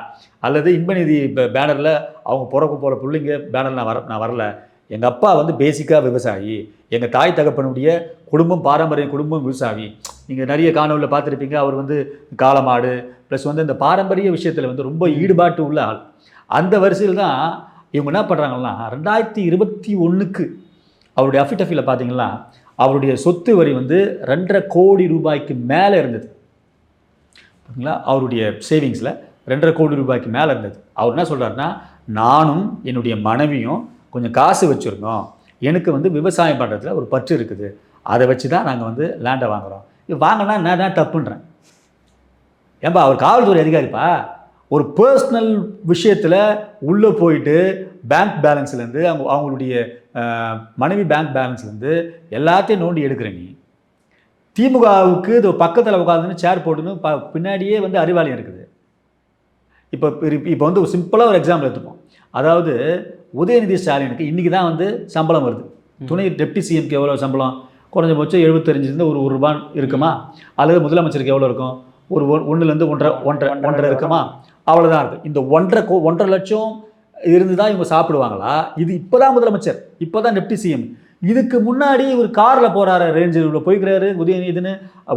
S1: அல்லது இன்பநிதி பேனரில் அவங்க பிறக்க போகிற பிள்ளைங்க பேனரில் நான் வரல, எங்கள் அப்பா வந்து பேசிக்காக விவசாயி, எங்கள் தாய் தகப்பனுடைய குடும்பம் பாரம்பரிய குடும்பம் விவசாயி. நீங்கள் நிறைய காணொலியில் பார்த்துருப்பீங்க, அவர் வந்து காளமாடு ப்ளஸ் வந்து இந்த பாரம்பரிய விஷயத்தில் வந்து ரொம்ப ஈடுபாட்டு உள்ள ஆள். அந்த வரிசையில் தான் இவங்க என்ன பண்ணுறாங்கன்னா 2021க்கு அவருடைய அஃபிடஃபியில் பார்த்தீங்கன்னா அவருடைய சொத்து வரி வந்து 2.5 கோடி ரூபாய்க்கு மேலே இருந்தது. ஓகேங்களா? அவருடைய சேவிங்ஸில் 2.5 கோடி ரூபாய்க்கு மேலே இருந்தது. அவர் என்ன சொல்கிறாருன்னா, நானும் என்னுடைய மனைவியும் கொஞ்சம் காசு வச்சுருந்தோம், எனக்கு வந்து விவசாயம் பண்ணுறதுல ஒரு பற்று இருக்குது, அதை வச்சு தான் நாங்கள் வந்து லேண்டை வாங்குகிறோம். இது வாங்கினா நான் தான் தப்புன்றேன். ஏன்பா அவர் காவல்துறை அதிகாரிப்பா, ஒரு பர்சனல் விஷயத்தில் உள்ளே போயிட்டு பேங்க் பேலன்ஸ்லேருந்து அவங்களுடைய மனைவி பேங்க் பேலன்ஸ்லேருந்து எல்லாத்தையும் நோண்டி எடுக்கிற நீ, திமுகவுக்கு இது பக்கத்தில் உட்காந்துன்னு சேர் போட்டுன்னு பின்னாடியே வந்து அறிவாலயம் இருக்குது. இப்போ வந்து ஒரு சிம்பிளாக ஒரு எக்ஸாம்பிள் எடுத்துப்போம். அதாவது உதயநிதி ஸ்டாலினுக்கு இன்றைக்கி தான் வந்து சம்பளம் வருது. துணை டெப்டி சிஎம்க்கு எவ்வளோ சம்பளம்? குறைஞ்சபட்சம் 75 ஒரு ரூபா இருக்குமா? அல்லது முதலமைச்சருக்கு எவ்வளோ இருக்கும்? ஒரு 1லேருந்து 1.5 இருக்குமா? அவ்வளோதான் இருக்குது. இந்த 1.5 லட்சம் இருந்து தான் இவங்க சாப்பிடுவாங்களா? இது இப்போ தான் முதலமைச்சர், இப்போ தான் டெப்டி சிஎம். இதுக்கு முன்னாடி ஒரு காரில் போகிறாரு, ரேஞ்சில் போய்க்கிறாரு,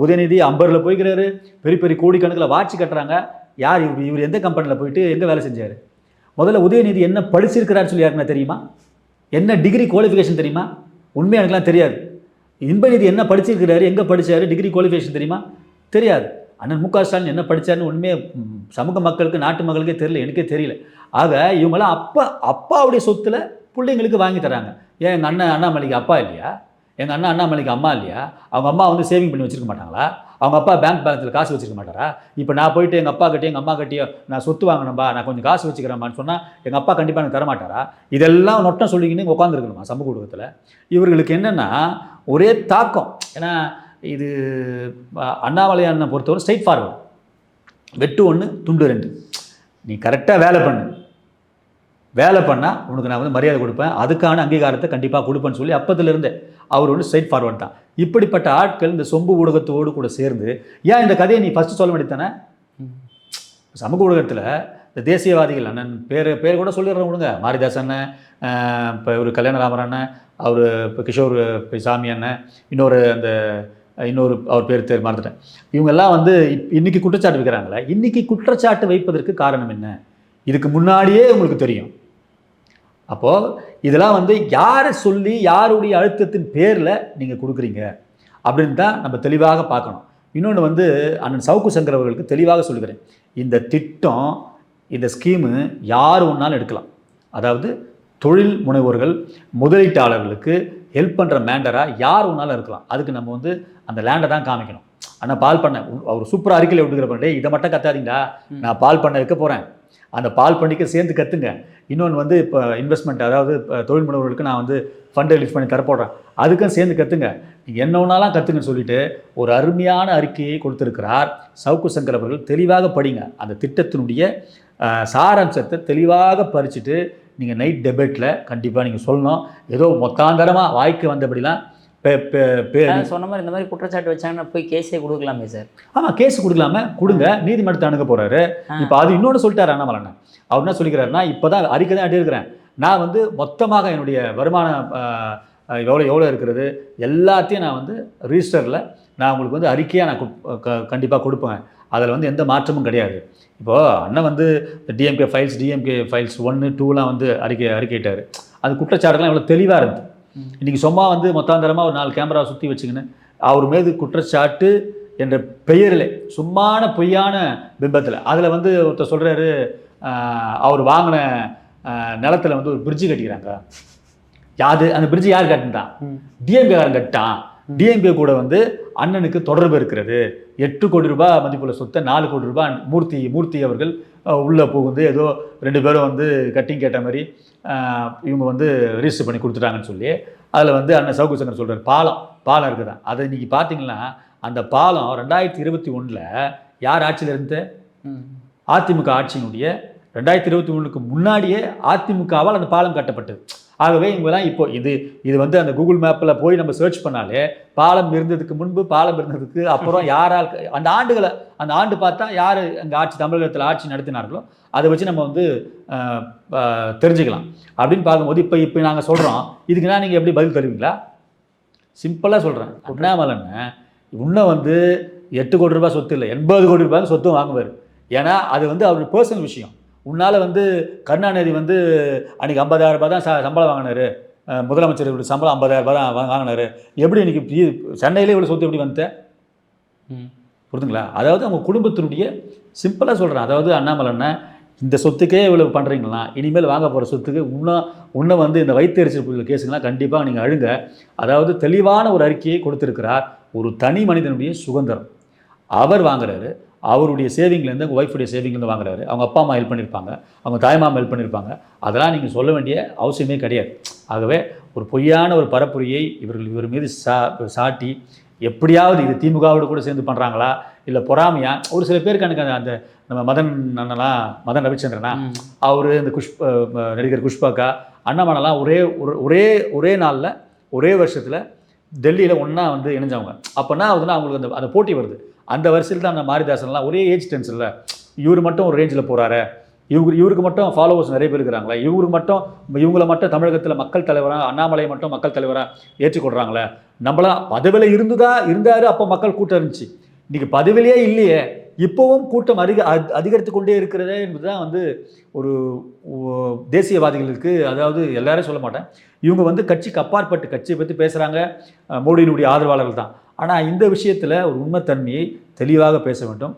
S1: உதயநிதி அம்பரில் போய்க்கிறாரு, பெரிய பெரிய கோடிக்கணக்கில் வாட்சி கட்டுறாங்க. யார் இவர் எந்த கம்பெனியில் போயிட்டு எங்கே வேலை செஞ்சார்? முதல்ல உதயநிதி என்ன படிச்சிருக்கிறான்னு சொல்லி யாருன்னா தெரியுமா? என்ன டிகிரி குவாலிஃபிகேஷன் தெரியுமா? உண்மையாக எனக்குலாம் தெரியாது. இன்பநிதி என்ன படிச்சிருக்கிறாரு, எங்கே படித்தார், டிகிரி குவாலிஃபிகேஷன் தெரியுமா? தெரியாது. அண்ணன் மு.க. ஸ்டாலின் என்ன படித்தாருன்னு உண்மையாக சமூக மக்களுக்கு, நாட்டு மக்களுக்கே தெரியல, எனக்கே தெரியல. ஆக இவங்களாம் அப்பாவுடைய சொத்தில் பிள்ளைங்களுக்கு வாங்கி தராங்க. ஏன் எங்கள் அண்ணன் அண்ணாமலைக்கு அப்பா இல்லையா? எங்கள் அண்ணன் அண்ணாமலைக்கு அம்மா இல்லையா? அவங்க அம்மா வந்து சேவிங் பண்ணி வச்சுருக்க மாட்டாங்களா? அவங்க அப்பா பேங்க் பேலன்ஸில் காசு வச்சுருக்க மாட்டாரா? இப்போ நான் போயிட்டு எங்கள் அப்பா கட்டியோ எங்கள் அம்மா கட்டியோ நான் சொத்து வாங்கணும்பா, நான் கொஞ்சம் காசு வச்சுக்கிறேம்மான்னு சொன்னால் எங்கள் அப்பா கண்டிப்பாக எனக்கு தரமாட்டாரா? இதெல்லாம் நொட்டம் சொல்லிக்கின்னு உட்காந்துருக்கணுமா சமூக ஊடகத்தில்? இவர்களுக்கு என்னென்னா ஒரே தாக்கம். ஏன்னா இது அண்ணாமலை அண்ணனை பொறுத்தவரை ஸ்ட்ரைட் ஃபார்வர்டு, வெட்டு 1 துண்டு 2. நீ கரெக்டாக வேலை பண்ணால் உனக்கு நான் வந்து மரியாதை கொடுப்பேன், அதுக்கான அங்கீகாரத்தை கண்டிப்பாக கொடுப்பேன்னு சொல்லி அப்போதுலேருந்தே அவர் வந்து ஸ்ட்ரைட் ஃபார்வர்ட் தான். இப்படிப்பட்ட ஆட்கள் இந்த சொம்பு ஊடகத்தோடு கூட சேர்ந்து ஏன் இந்த கதையை நீ ஃபஸ்ட்டு சொல்ல வேண்டியதானே? சமூக ஊடகத்தில் இந்த தேசியவாதிகள் அண்ணன் பேர் கூட சொல்லிடுறேன் விடுங்க, மாரிதாஸ் அண்ணன், இப்போ ஒரு கல்யாணராமர் அண்ணன், அவர் இப்போ கிஷோர் சாமி அண்ணன், இன்னொரு அவர் பேர் மறந்துட்டேன். இவங்கெல்லாம் வந்து இன்றைக்கி குற்றச்சாட்டு வைக்கிறாங்களே, இன்றைக்கி குற்றச்சாட்டு வைப்பதற்கு காரணம் என்ன? இதுக்கு முன்னாடியே உங்களுக்கு தெரியும். அப்போது இதெல்லாம் வந்து யாரை சொல்லி யாருடைய அழுத்தத்தின் பேரில் நீங்கள் கொடுக்குறீங்க அப்படின்னு தான் நம்ம தெளிவாக பார்க்கணும். இன்னொன்று வந்து அண்ணன் சவுக்கு சங்கர் அவர்களுக்கு தெளிவாக சொல்லுகிறேன், இந்த திட்டம், இந்த ஸ்கீமு யார் ஒன்றாலும் எடுக்கலாம். அதாவது தொழில் முனைவோர்கள், முதலீட்டாளர்களுக்கு ஹெல்ப் பண்ணுற மேண்டராக யார் ஒன்றாலும் இருக்கலாம். அதுக்கு நம்ம வந்து அந்த லேண்டை தான் காமிக்கணும். ஆனால் பால் பண்ண அவர் சூப்பராக அறிக்கையில் விட்டுக்கிறப்ப, இதை மட்டும் கத்தாதீங்களா, நான் பால் பண்ண வைக்க போகிறேன், அந்த பால் பண்ணிக்க சேர்ந்து கற்றுங்க. இன்னொன்று வந்து இப்போ இன்வெஸ்ட்மெண்ட், அதாவது தொழில் முனைவர்களுக்கு நான் வந்து ஃபண்டை ரிலீஸ் பண்ணி தரப்போடுறேன், அதுக்கும் சேர்ந்து கற்றுங்க, நீங்கள் என்ன ஒன்றாலாம் கற்றுங்கன்னு சொல்லிட்டு ஒரு அருமையான அறிக்கையை கொடுத்துருக்கிறார் சவுக்கு சங்கர் அவர்கள். தெளிவாக படிங்க, அந்த திட்டத்தினுடைய சாராம்சத்தை தெளிவாக பறிச்சுட்டு நீங்கள் நைட் டெபேட்டில் கண்டிப்பாக நீங்கள் சொல்லணும். ஏதோ மொத்தாந்தரமாக வாய்க்கு வந்தபடிலாம்
S2: சொன்ன மாதிரி இந்த மாதிரி குற்றச்சாட்டு வச்சாங்கன்னா போய் கேஸே கொடுக்கலாமே சார்? ஆமாம்,
S1: கேஸ் கொடுங்க, நீதிமன்றத்தை அணுக போகிறாரு. இப்போ அது இன்னொன்று சொல்லிட்டார் அண்ணாமலை. அவர் என்ன சொல்லிக்கிறாருன்னா, இப்போ தான் அறிக்கை தான் அடியிருக்கிறேன், நான் வந்து மொத்தமாக என்னுடைய வருமானம் எவ்வளோ இருக்கிறது எல்லாத்தையும் நான் வந்து ரிஜிஸ்டரில் நான் உங்களுக்கு வந்து அறிக்கையாக நான் கண்டிப்பாக கொடுப்பேன், அதில் வந்து எந்த மாற்றமும் கிடையாது. இப்போது அண்ணன் வந்து டிஎம்கே ஃபைல்ஸ் 1, 2 வந்து அறிக்கையிட்டார். அது குற்றச்சாட்டுலாம் எவ்வளோ தெளிவாக இருந்தது. இன்றைக்கி சும்மா வந்து மொத்தாந்தரமாக ஒரு 4 கேமரா சுற்றி வச்சுக்கின்னு அவர் மீது குற்றச்சாட்டு என்ற பெயரில் சும்மான பொய்யான பிம்பத்தில் அதில் வந்து ஒருத்தர் சொல்கிறாரு, அவர் வாங்கின நிலத்தில் வந்து ஒரு பிரிட்ஜு கட்டிக்கிறாங்க. அந்த பிரிட்ஜு யார் கட்டினான்? டிஎம்கேகாரன் கட்டான். டிஎம்கே கூட வந்து அண்ணனுக்கு தொடர்பு இருக்கிறது. 8 கோடி ரூபாய் மதிப்புள்ள சொத்தை 4 கோடி ரூபாய் மூர்த்தி அவர்கள் உள்ளே புகுந்து ஏதோ 2 பேரும் வந்து கட்டிங் கேட்ட மாதிரி இவங்க வந்து ரிஜிஸ்டர் பண்ணி கொடுத்துட்டாங்கன்னு சொல்லி அதில் வந்து அண்ணன் சவுக்கு சங்கர் சொல்கிறார், பாலம் இருக்குதான். அதை இன்றைக்கி பார்த்தீங்கன்னா அந்த பாலம் 2021 யார் ஆட்சியில் இருந்து? அதிமுக ஆட்சியினுடைய 2021க்கு முன்னாடியே அதிமுகவால் அந்த பாலம் கட்டப்பட்டது. ஆகவே இவங்கெல்லாம் இப்போ இது வந்து அந்த கூகுள் மேப்பில் போய் நம்ம சர்ச் பண்ணாலே பாலம் இருந்ததுக்கு முன்பு, பாலம் இருந்ததுக்கு அப்புறம் யாரால் அந்த ஆண்டு பார்த்தா யார் அங்கே தமிழகத்தில் ஆட்சி நடத்தினார்களோ அதை வச்சு நம்ம வந்து தெரிஞ்சுக்கலாம். அப்படின்னு பார்க்கும்போது இப்போ நாங்கள் சொல்கிறோம், இதுக்குன்னா நீங்கள் எப்படி பதில் தருவீங்களா? சிம்பிளாக சொல்கிறேன், அண்ணாமலைன்னு இன்னும் வந்து 8 கோடி ரூபாய் சொத்து இல்லை, 80 கோடி ரூபாய்க்கு சொத்தும் வாங்குவார். ஏன்னா அது வந்து அவருடைய பர்சனல் விஷயம். உன்னால் வந்து கருணாநிதி வந்து அன்றைக்கி 50,000 ரூபாய் தான் சம்பளம் வாங்கினார், முதலமைச்சர் சம்பளம் 50,000 தான் வாங்கினாரு, எப்படி இன்னைக்கு சென்னையிலே இவ்வளோ சொத்து எப்படி வந்துட்டேன்? புரிதுங்களா? அதாவது அவங்க குடும்பத்தினுடைய சிம்பிளாக சொல்கிறேன், அதாவது அண்ணாமலைன்னா இந்த சொத்துக்கே இவ்வளோ பண்ணுறீங்களா, இனிமேல் வாங்க போகிற சொத்துக்கு இன்னும் வந்து இந்த வயிற்றெரிச்சல் கேஸுங்களாம் கண்டிப்பாக நீங்கள் அழுங்க. அதாவது தெளிவான ஒரு அறிக்கையை கொடுத்துருக்கிறார். ஒரு தனி மனிதனுடைய சுதந்திரம் அவர் வாங்குறாரு. அவருடைய சேவிங்லேருந்து, அவங்க ஒய்ஃபுடைய சேவிங்லேருந்து வாங்குறாரு. அவங்க அப்பா அம்மா ஹெல்ப் பண்ணியிருப்பாங்க, அவங்க தாய்மாமா ஹெல்ப் பண்ணியிருப்பாங்க. அதெல்லாம் நீங்கள் சொல்ல வேண்டிய அவசியமே கிடையாது. ஆகவே ஒரு பொய்யான ஒரு பரப்புரையை இவர் மீது சாட்டி எப்படியாவது இது திமுகவோடு கூட சேர்ந்து பண்ணுறாங்களா இல்லை பொறாமையா, ஒரு சில பேருக்கு எனக்கு அந்த நம்ம மதன் ரவிச்சந்திரனா, அவர் இந்த நடிகர் குஷ்பாக்கா, அண்ணாமலைலாம் ஒரே நாளில் ஒரே வருஷத்தில் டெல்லியில் ஒன்றா வந்து இணைஞ்சவங்க. அப்போனா அதுனா அவங்களுக்கு அந்த போட்டி வருது. அந்த வரிசையில் தான் அந்த மாரிதாசன்லாம் ஒரே ஏஜ் டென்ஸில், இவர் மட்டும் ஒரு ரேஞ்சில் போகிறாரு, இவருக்கு மட்டும் ஃபாலோவர்ஸ் நிறைய பேர் இருக்கிறாங்களே, இவங்கள மட்டும் தமிழகத்தில் மக்கள் தலைவராக, அண்ணாமலை மட்டும் மக்கள் தலைவராக ஏற்றுக்கொள்கிறாங்களே, நம்மளாம் பதவியில் இருந்தார், அப்போ மக்கள் கூட்டம் இருந்துச்சு. இன்றைக்கி பதவியிலே இல்லையே, இப்போவும் கூட்டம் அதிகரித்து கொண்டே இருக்கிறதே என்பது தான் வந்து ஒரு தேசியவாதிகளுக்கு, அதாவது எல்லாரும் சொல்ல மாட்டேன், இவங்க வந்து கட்சிக்கு அப்பாற்பட்டு கட்சியை பற்றி பேசுகிறாங்க, மோடியினுடைய ஆதரவாளர்கள் தான். ஆனால் இந்த விஷயத்தில் ஒரு உண்மைத்தன்மையை தெளிவாக பேச வேண்டும்.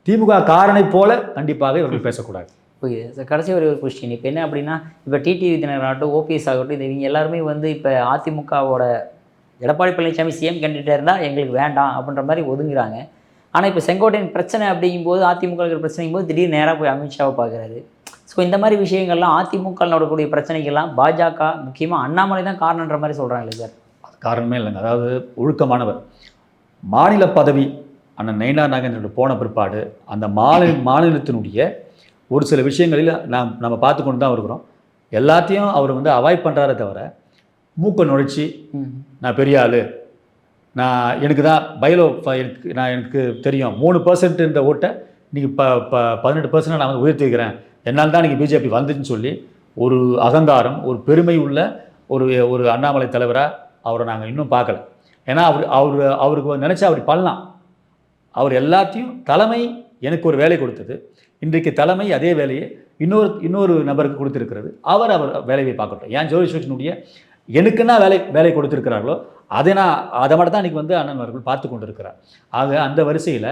S1: திமுக காரனை போல கண்டிப்பாக இவர்கள் பேசக்கூடாது.
S2: ஓகே சார், கடைசி ஒரு கொஸ்டின். இப்போ என்ன அப்படின்னா, இப்போ டிடிவி தினகரன் ஆகட்டும், ஓபிஎஸ் ஆகட்டும், இவங்க எல்லாருமே வந்து இப்போ அதிமுகவோட எடப்பாடி பழனிசாமி சிஎம் கேண்டிடேட்டாக இருந்தால் எங்களுக்கு வேண்டாம் அப்படின்ற மாதிரி ஒதுங்குறாங்க. ஆனால் இப்போ செங்கோட்டையன் பிரச்சனை அப்படிங்கும்போது, அதிமுக இருக்கிற பிரச்சனைக்கும் போது திடீர்னு நேராக போய் அமித்ஷாவை பார்க்குறாரு. ஸோ இந்த மாதிரி விஷயங்கள்லாம் அதிமுக நடக்கக்கூடிய பிரச்சனைகள்லாம் பாஜக, முக்கியமாக அண்ணாமலை தான் காரணன்ற மாதிரி சொல்கிறாங்களே சார்?
S1: அது காரணமே இல்லைங்க. அதாவது ஒழுக்கமானவர். மாநில பதவி அண்ணன் நயினார் நாகேந்திரன் போன பிற்பாடு அந்த மாநிலத்தினுடைய ஒரு சில விஷயங்களில் நம்ம பார்த்து கொண்டு தான் இருக்கிறோம். எல்லாத்தையும் அவர் வந்து அவாய்ட் பண்ணுறாரே தவிர, மூக்க நுழைச்சி நான் பெரிய ஆள், நான் எனக்கு தான் எனக்கு தெரியும் 3% இருந்த ஓட்டை இன்றைக்கி 18% நான் வந்து உயர்த்திக்கிறேன், என்னால் தான் இன்றைக்கி பிஜேபி வந்துச்சுன்னு சொல்லி ஒரு அகங்காரம், ஒரு பெருமை உள்ள ஒரு அண்ணாமலை தலைவராக அவரை நாங்கள் இன்னும் பார்க்கல. ஏன்னா அவருக்கு நினச்சா அப்படி பண்ணலாம். அவர் எல்லாத்தையும் தலைமை எனக்கு ஒரு வேலை கொடுத்தது, இன்றைக்கு தலைமை அதே வேலையை இன்னொரு நபருக்கு கொடுத்துருக்கிறது. அவர் வேலையை பார்க்கட்டும். ஏன் ஜோதி ஸ்டேஷனுடைய எனக்குன்னா வேலை கொடுத்துருக்கிறார்களோ அதை மட்டும் தான் இன்றைக்கி வந்து அண்ணன் அவர்கள் பார்த்து கொண்டு இருக்கிறார். ஆக அந்த வரிசையில்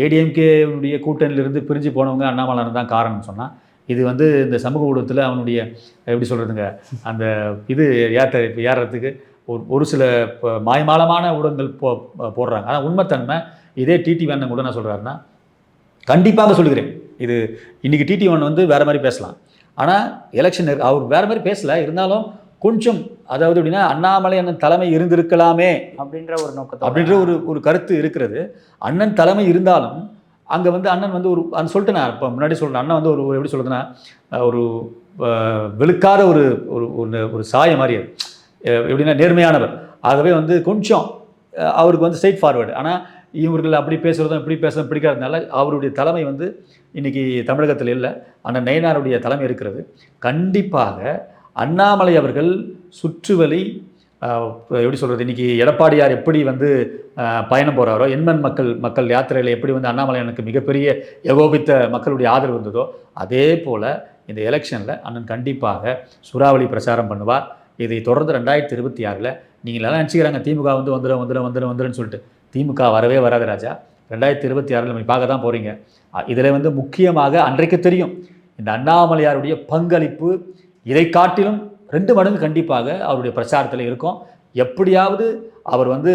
S1: ஏடிஎம்கேனுடைய கூட்டணியிலிருந்து பிரிஞ்சு போனவங்க அண்ணாமலையார் தான் காரணம்னு சொன்னால், இது வந்து இந்த சமூக ஊடகத்தில் அவனுடைய எப்படி சொல்கிறதுங்க, அந்த இது ஏறுறதுக்கு ஒரு சில மாயமாலமான ஊடகங்கள் போடுறாங்க. ஆனால் உண்மைத்தன்மை இதே டிடி வேணன் கூட நான் சொல்கிறாருன்னா, கண்டிப்பாக சொல்லுகிறேன், இது இன்றைக்கி டிடி வேணன் வந்து வேறு மாதிரி பேசலாம், ஆனால் எலெக்ஷன் அவர் வேறு மாதிரி பேசலை, இருந்தாலும் கொஞ்சம் அதாவது எப்படின்னா அண்ணாமலை அண்ணன் தலைமை இருந்திருக்கலாமே
S2: அப்படின்ற ஒரு நோக்கத்தை,
S1: அப்படின்ற ஒரு கருத்து இருக்கிறது. அண்ணன் தலைமை இருந்தாலும் அங்கே வந்து அண்ணன் வந்து அந்த சொல்லிட்டு நான் இப்போ முன்னாடி சொல்கிறேன், அண்ணன் வந்து எப்படி சொல்கிறதுன்னா ஒரு வெளுக்காத ஒரு சாய மாதிரி, எப்படின்னா நேர்மையானவர். ஆகவே வந்து கொஞ்சம் அவருக்கு வந்து ஸ்ட்ரெயிட் ஃபார்வேர்டு. ஆனால் இவர்கள் அப்படி பேசுகிறதும் இப்படி பேசுகிறதும் பிடிக்காததுனால அவருடைய தலைமை வந்து இன்றைக்கி தமிழகத்தில் இல்லை, அண்ணன் நயினாருடைய தலைமை இருக்கிறது. கண்டிப்பாக அண்ணாமலை அவர்கள் சுற்றுவழி எப்படி சொல்கிறது, இன்றைக்கி எடப்பாடியார் எப்படி வந்து பயணம் போகிறாரோ, எண்மண் மக்கள் யாத்திரையில் எப்படி வந்து அண்ணாமலை எனக்கு மிகப்பெரிய ஏகோபித்த மக்களுடைய ஆதரவு இருந்ததோ, அதே போல் இந்த எலெக்ஷனில் அண்ணன் கண்டிப்பாக சூறாவளி பிரச்சாரம் பண்ணுவார். இதை தொடர்ந்து 2026 நீங்கள் எல்லாம் நினச்சிக்கிறாங்க திமுக வந்து வந்துடும் சொல்லிட்டு. திமுக வரவே வராது ராஜா. 2026 நம்ம பார்க்க தான் போகிறீங்க. இதில் வந்து முக்கியமாக அன்றைக்கு தெரியும் இந்த அண்ணாமலையாருடைய பங்களிப்பு இதை காட்டிலும் 2 மடங்கு கண்டிப்பாக அவருடைய பிரச்சாரத்தில் இருக்கும். எப்படியாவது அவர் வந்து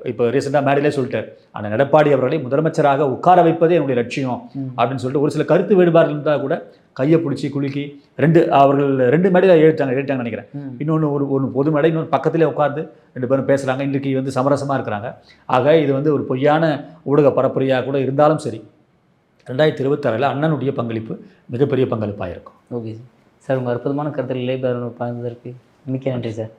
S1: இப்போ ரீசெண்டாக மேடையிலே சொல்லிட்டார், அந்த எடப்பாடி அவர்களை முதலமைச்சராக உட்கார வைப்பதே என்னுடைய லட்சியம் அப்படின்னு சொல்லிட்டு ஒரு சில கருத்து வேறுபாடுகள் இருந்தால் கூட கையை பிடிச்சி குலுக்கி அவர்கள் 2 மேடையில் ஏறிட்டாங்கன்னு நினைக்கிறேன். இன்னொன்று ஒரு பொது மேடை, இன்னொன்று பக்கத்திலே உட்கார்ந்து 2 பேரும் பேசுகிறாங்க. இன்றைக்கு வந்து சமரசமாக இருக்கிறாங்க. ஆக இது வந்து ஒரு பொய்யான ஊடக பரப்புரையாக கூட இருந்தாலும் சரி, 2026 அண்ணனுடைய பங்களிப்பு மிகப்பெரிய பங்களிப்பாக இருக்கும்.
S2: ஓகே சார், உங்கள் அற்புதமான கருத்துக்களை பகிர்ந்ததற்கு மிக்க நன்றி சார்.